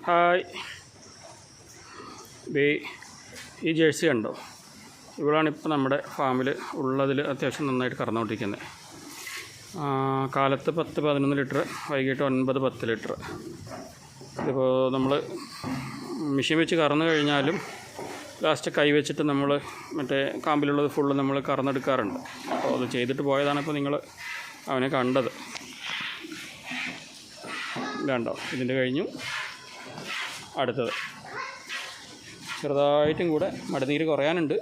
Hi, ഈ jersey കണ്ടോ? ഇവളാണിപ്പോൾ നമ്മുടെ ഫാമിൽ ഉള്ളതിൽ അത്യാവശ്യം നന്നായിട്ട് കറന്നുകൊണ്ടിരിക്കുന്നത്. കാലത്ത് 10-11 ലിറ്റർ, വൈകിട്ട് 9-10 ലിറ്റർ. ഇതിപ്പോൾ നമ്മൾ മെഷീൻ വെച്ച് കറന്നു കഴിഞ്ഞാലും ലാസ്റ്റ് കൈ വെച്ചിട്ട് നമ്മൾ മറ്റേ കാമ്പിലുള്ളത് ഫുള്ള് നമ്മൾ കറന്നെടുക്കാറുണ്ട്. അപ്പോൾ അത് ചെയ്തിട്ട് പോയതാണ് ഇപ്പോൾ നിങ്ങൾ അവനെ കണ്ടത്. ഇതാണ്ടോ, ഇതിൻ്റെ കഴിഞ്ഞു. അടുത്തത് ചെറുതായിട്ടും കൂടെ മടിനീര് കുറയാനുണ്ട്.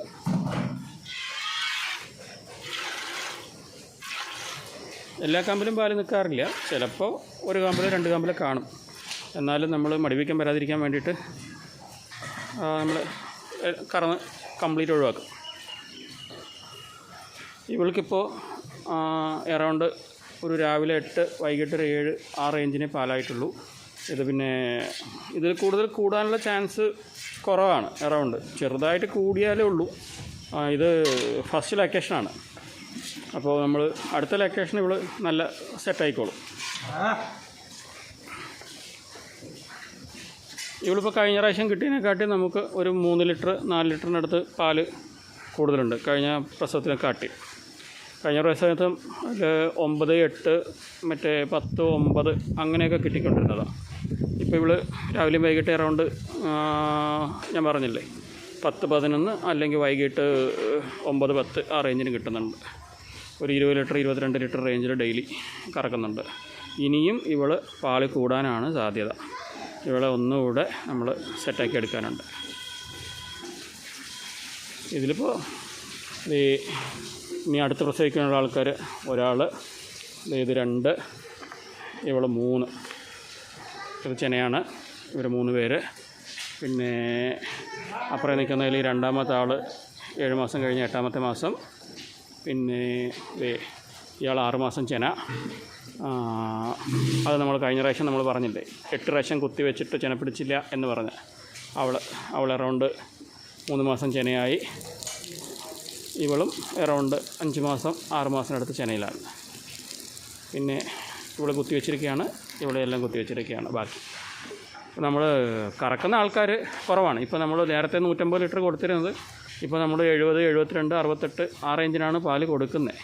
എല്ലാ കാമ്പിലും പാല് നിൽക്കാറില്ല, ചിലപ്പോൾ ഒരു കാമ്പിൽ 2 കാമ്പിൽ കാണും. എന്നാലും നമ്മൾ മടിവയ്ക്കാൻ വരാതിരിക്കാൻ വേണ്ടിയിട്ട് നമ്മൾ കറന്ന് കംപ്ലീറ്റ് ഒഴിവാക്കും. ഇവൾക്കിപ്പോൾ എറൗണ്ട് ഒരു രാവിലെ 8, വൈകിട്ട് ഒരു 7 ആ റേഞ്ചിനെ പാലായിട്ടുള്ളൂ. ഇത് പിന്നെ ഇതിൽ കൂടുതൽ കൂടാനുള്ള ചാൻസ് കുറവാണ്. എറൗണ്ട് ചെറുതായിട്ട് കൂടിയാലേ ഉള്ളൂ. ഇത് ഫസ്റ്റ് ലൊക്കേഷനാണ്. അപ്പോൾ നമ്മൾ അടുത്ത ലൊക്കേഷൻ ഇവൾ നല്ല സെറ്റായിക്കോളും. ഇവളിപ്പോൾ കഴിഞ്ഞ പ്രാവശ്യം കിട്ടിയതിനെക്കാട്ടി നമുക്ക് ഒരു 3 ലിറ്റർ 4 ലിറ്ററിനടുത്ത് പാല് കൂടുതലുണ്ട് കഴിഞ്ഞ പ്രസവത്തിനെക്കാട്ടി. കഴിഞ്ഞ പ്രാവശ്യത്ത് 9, 8 മറ്റേ 10, 9 അങ്ങനെയൊക്കെ കിട്ടിക്കൊണ്ടിരുന്നതാണ്. ഇപ്പോൾ ഇവൾ രാവിലെയും വൈകിട്ട് എറൗണ്ട് ഞാൻ പറഞ്ഞില്ലേ 10, 11 അല്ലെങ്കിൽ വൈകിട്ട് 9, 10 ആ റേഞ്ചിന് കിട്ടുന്നുണ്ട്. ഒരു 20 ലിറ്റർ 22 ലിറ്റർ റേഞ്ചിൽ ഡെയിലി കറക്കുന്നുണ്ട്. ഇനിയും ഇവൾ പാല് കൂടാനാണ് സാധ്യത. ഇവളെ ഒന്നുകൂടെ നമ്മൾ സെറ്റാക്കി എടുക്കാനുണ്ട്. ഇതിലിപ്പോൾ ഇനി അടുത്ത് പ്രസവിക്കാനുള്ള ആൾക്കാർ ഒരാൾ, ഇത് 2, ഇവൾ 3. ഇത് ചെനയാണ്. ഇവർ 3 പേര്. പിന്നെ അപ്പുറം നിൽക്കുന്നതിൽ 2ാമത്തെ ആൾ 7 മാസം കഴിഞ്ഞ് 8ാമത്തെ മാസം. പിന്നെ ഇയാൾ 6 മാസം ചെന. അത് നമ്മൾ കഴിഞ്ഞ പ്രാവശ്യം നമ്മൾ പറഞ്ഞില്ലേ 8 പ്രാവശ്യം കുത്തി വെച്ചിട്ട് ചെന പിടിച്ചില്ല എന്ന് പറഞ്ഞ് അവൾ എറൗണ്ട് 3 മാസം ചെനയായി. ഇവളും എറൗണ്ട് 5 മാസം 6 മാസത്തിനടുത്ത് ചെനയിലാണ്. പിന്നെ ഇവിടെ കുത്തി വെച്ചിരിക്കുകയാണ്, ഇവിടെ എല്ലാം കുത്തി വെച്ചിരിക്കുകയാണ്. ബാക്കി നമ്മൾ കറക്കുന്ന ആൾക്കാർ കുറവാണ്. ഇപ്പോൾ നമ്മൾ നേരത്തെ 150 ലിറ്റർ കൊടുത്തിരുന്നത് ഇപ്പോൾ നമ്മൾ 70, 72, 68 ആ റേഞ്ചിനാണ് പാല് കൊടുക്കുന്നത്.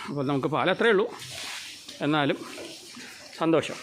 അപ്പോൾ നമുക്ക് പാൽ അത്രയേ ഉള്ളൂ, എന്നാലും സന്തോഷം.